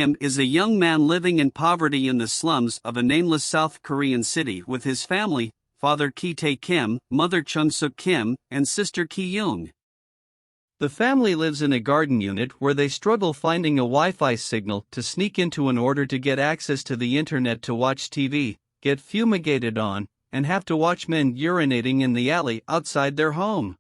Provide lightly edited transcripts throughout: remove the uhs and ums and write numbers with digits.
Kim is a young man living in poverty in the slums of a nameless South Korean city with his family, father Ki-tae Kim, mother Chung-suk Kim, and sister Ki-young. The family lives in a garden unit where they struggle finding a Wi-Fi signal to sneak into in order to get access to the internet to watch TV, get fumigated on, and have to watch men urinating in the alley outside their home.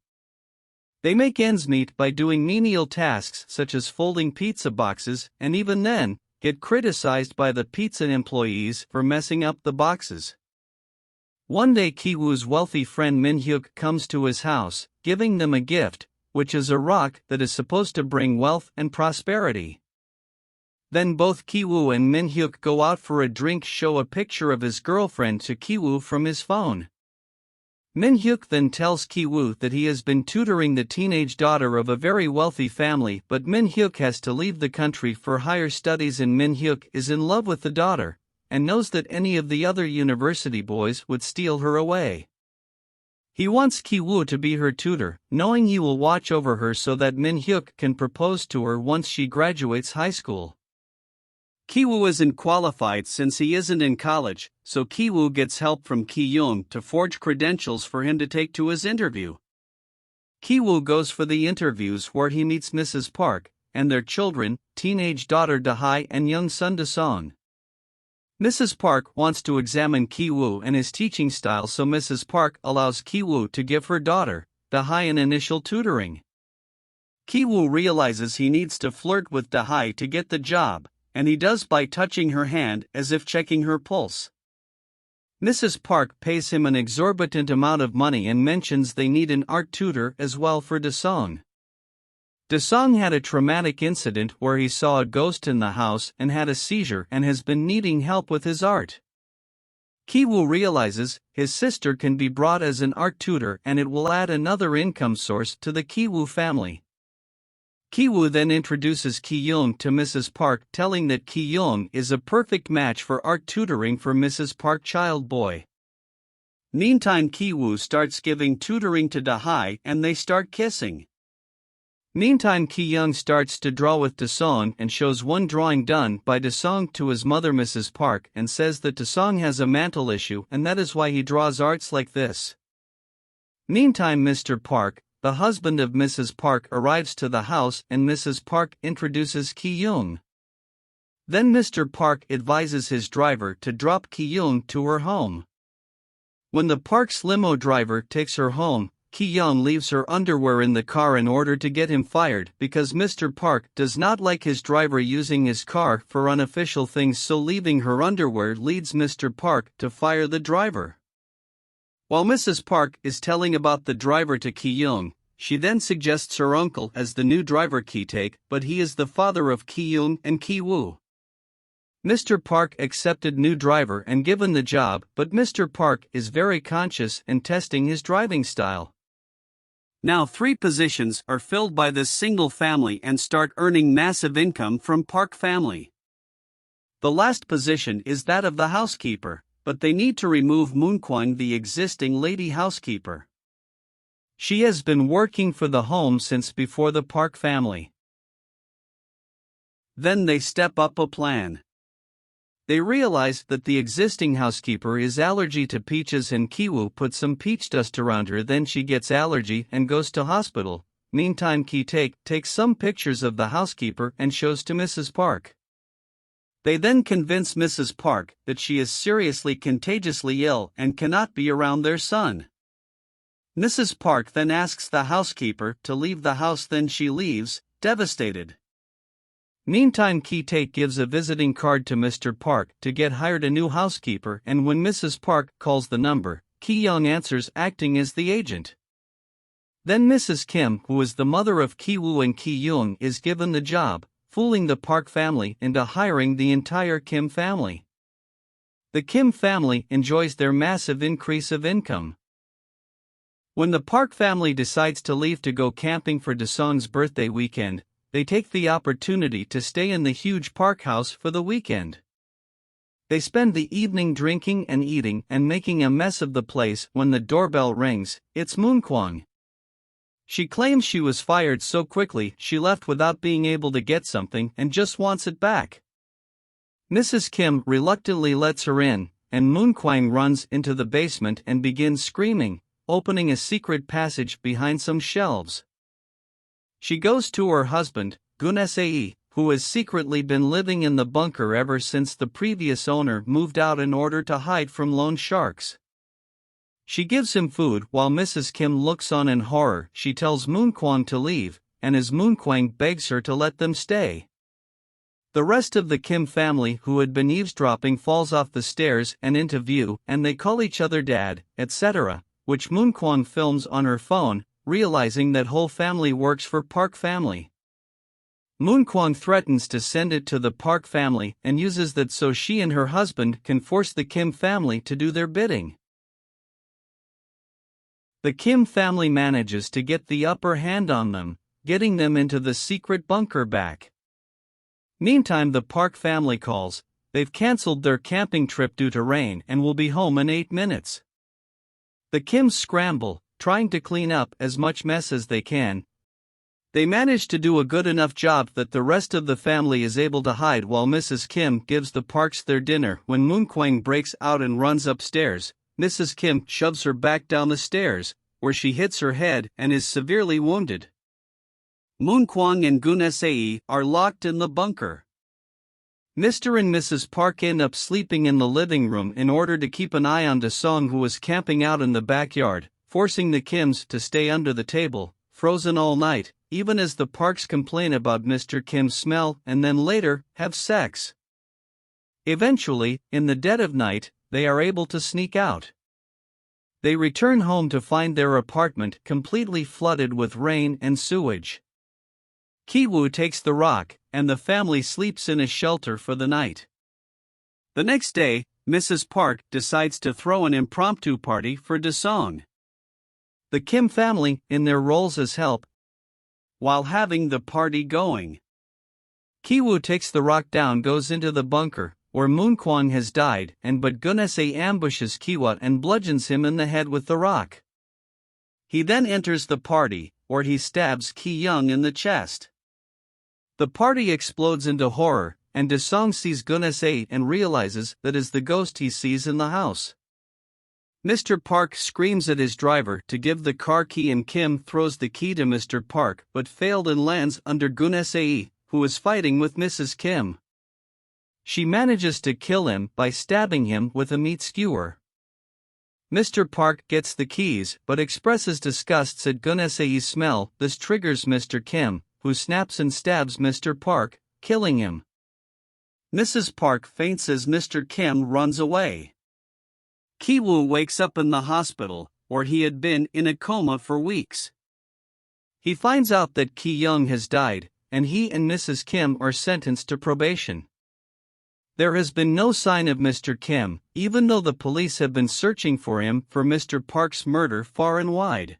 They make ends meet by doing menial tasks such as folding pizza boxes, and even then, get criticized by the pizza employees for messing up the boxes. One day Ki-woo's wealthy friend Min-hyuk comes to his house, giving them a gift, which is a rock that is supposed to bring wealth and prosperity. Then both Ki-woo and Min-hyuk go out for a drink, show a picture of his girlfriend to Ki-woo from his phone. Min-hyuk then tells Ki-woo that he has been tutoring the teenage daughter of a very wealthy family, but Min-hyuk has to leave the country for higher studies, and Min-hyuk is in love with the daughter, and knows that any of the other university boys would steal her away. He wants Ki-woo to be her tutor, knowing he will watch over her so that Min-hyuk can propose to her once she graduates high school. Ki-woo isn't qualified since he isn't in college, so Ki-woo gets help from Ki-young to forge credentials for him to take to his interview. Ki-woo goes for the interviews where he meets Mrs. Park and their children, teenage daughter Da-hae and young son Da-song. Mrs. Park wants to examine Ki-woo and his teaching style, so Mrs. Park allows Ki-woo to give her daughter, Da-hae, an initial tutoring. Ki-woo realizes he needs to flirt with Da-hae to get the job, and he does by touching her hand as if checking her pulse. Mrs. Park pays him an exorbitant amount of money and mentions they need an art tutor as well for Da-song. Da-song had a traumatic incident where he saw a ghost in the house and had a seizure and has been needing help with his art. Ki-woo realizes his sister can be brought as an art tutor and it will add another income source to the Ki-woo family. Ki-woo then introduces Ki-young to Mrs. Park, telling that Ki-young is a perfect match for art tutoring for Mrs. Park child boy. Meantime, Ki-woo starts giving tutoring to Da-hae and they start kissing. Meantime, Ki-young starts to draw with Da-song and shows one drawing done by Da-song to his mother Mrs. Park and says that Da-song has a mental issue and that is why he draws arts like this. Meantime, Mr. Park, the husband of Mrs. Park, arrives to the house and Mrs. Park introduces Ki-young. Then Mr. Park advises his driver to drop Ki-young to her home. When the Park's limo driver takes her home, Ki-young leaves her underwear in the car in order to get him fired because Mr. Park does not like his driver using his car for unofficial things, so leaving her underwear leads Mr. Park to fire the driver. While Mrs. Park is telling about the driver to Ki-young, she then suggests her uncle as the new driver Ki-tae, but he is the father of Ki-young and Ki-woo. Mr. Park accepted new driver and given the job, but Mr. Park is very conscious and testing his driving style. Now 3 positions are filled by this single family and start earning massive income from Park family. The last position is that of the housekeeper, but they need to remove Moon-kwang, the existing lady housekeeper. She has been working for the home since before the Park family. Then they step up a plan. They realize that the existing housekeeper is allergic to peaches and Ki-woo puts some peach dust around her, then she gets allergy and goes to hospital. Meantime, Ki-tae takes some pictures of the housekeeper and shows to Mrs. Park. They then convince Mrs. Park that she is seriously contagiously ill and cannot be around their son. Mrs. Park then asks the housekeeper to leave the house, then she leaves, devastated. Meantime, Ki-tae gives a visiting card to Mr. Park to get hired a new housekeeper, and when Mrs. Park calls the number, Ki-young answers, acting as the agent. Then Mrs. Kim, who is the mother of Ki-woo and Ki-young, is given the job, fooling the Park family into hiring the entire Kim family. The Kim family enjoys their massive increase of income. When the Park family decides to leave to go camping for Da-song's birthday weekend, they take the opportunity to stay in the huge Park house for the weekend. They spend the evening drinking and eating and making a mess of the place. When the doorbell rings, it's Moon-kwang. She claims she was fired so quickly she left without being able to get something and just wants it back. Mrs. Kim reluctantly lets her in, and Moonkwang runs into the basement and begins screaming, opening a secret passage behind some shelves. She goes to her husband, Gunsae, who has secretly been living in the bunker ever since the previous owner moved out in order to hide from loan sharks. She gives him food while Mrs. Kim looks on in horror. She tells Moonkwang to leave, and as Moonkwang begs her to let them stay. The rest of the Kim family who had been eavesdropping falls off the stairs and into view, and they call each other dad, etc., which Moonkwang films on her phone, realizing that whole family works for Park family. Moonkwang threatens to send it to the Park family and uses that so she and her husband can force the Kim family to do their bidding. The Kim family manages to get the upper hand on them, getting them into the secret bunker back. Meantime, the Park family calls. They've cancelled their camping trip due to rain and will be home in 8 minutes. The Kims scramble, trying to clean up as much mess as they can. They manage to do a good enough job that the rest of the family is able to hide while Mrs. Kim gives the Parks their dinner. When Moonkwang breaks out and runs upstairs, Mrs. Kim shoves her back down the stairs, where she hits her head and is severely wounded. Moonkwang and Gunsae are locked in the bunker. Mr. and Mrs. Park end up sleeping in the living room in order to keep an eye on Desong, who was camping out in the backyard, forcing the Kims to stay under the table, frozen all night, even as the Parks complain about Mr. Kim's smell and then later have sex. Eventually, in the dead of night, they are able to sneak out. They return home to find their apartment completely flooded with rain and sewage. Kiwoo takes the rock, and the family sleeps in a shelter for the night. The next day, Mrs. Park decides to throw an impromptu party for Desong. The Kim family, in their roles as help, while having the party going. Kiwoo takes the rock down, goes into the bunker, where Moonkwang has died, but Gunsae ambushes Kiwa and bludgeons him in the head with the rock. He then enters the party, where he stabs Ki Young in the chest. The party explodes into horror, and Desong sees Gunsae and realizes that is the ghost he sees in the house. Mr. Park screams at his driver to give the car key, and Kim throws the key to Mr. Park but failed and lands under Gunsae, who is fighting with Mrs. Kim. She manages to kill him by stabbing him with a meat skewer. Mr. Park gets the keys but expresses disgust at Gunsae's smell. This triggers Mr. Kim, who snaps and stabs Mr. Park, killing him. Mrs. Park faints as Mr. Kim runs away. Kiwoo wakes up in the hospital, where he had been in a coma for weeks. He finds out that Ki Young has died, and he and Mrs. Kim are sentenced to probation. There has been no sign of Mr. Kim, even though the police have been searching for him for Mr. Park's murder far and wide.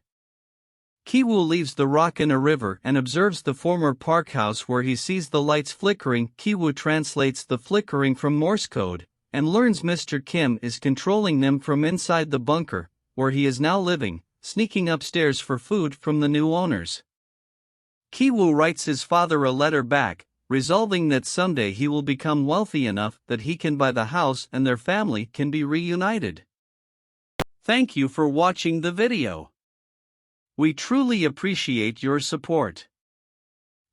Kiwoo leaves the rock in a river and observes the former Park house, where he sees the lights flickering. Kiwoo translates the flickering from Morse code, and learns Mr. Kim is controlling them from inside the bunker, where he is now living, sneaking upstairs for food from the new owners. Kiwoo writes his father a letter back, resolving that someday he will become wealthy enough that he can buy the house and their family can be reunited. Thank you for watching the video. We truly appreciate your support.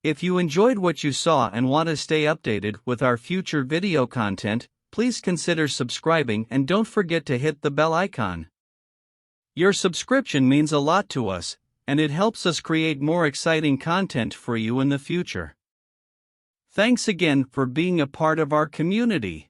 If you enjoyed what you saw and want to stay updated with our future video content, please consider subscribing and don't forget to hit the bell icon. Your subscription means a lot to us, and it helps us create more exciting content for you in the future. Thanks again for being a part of our community.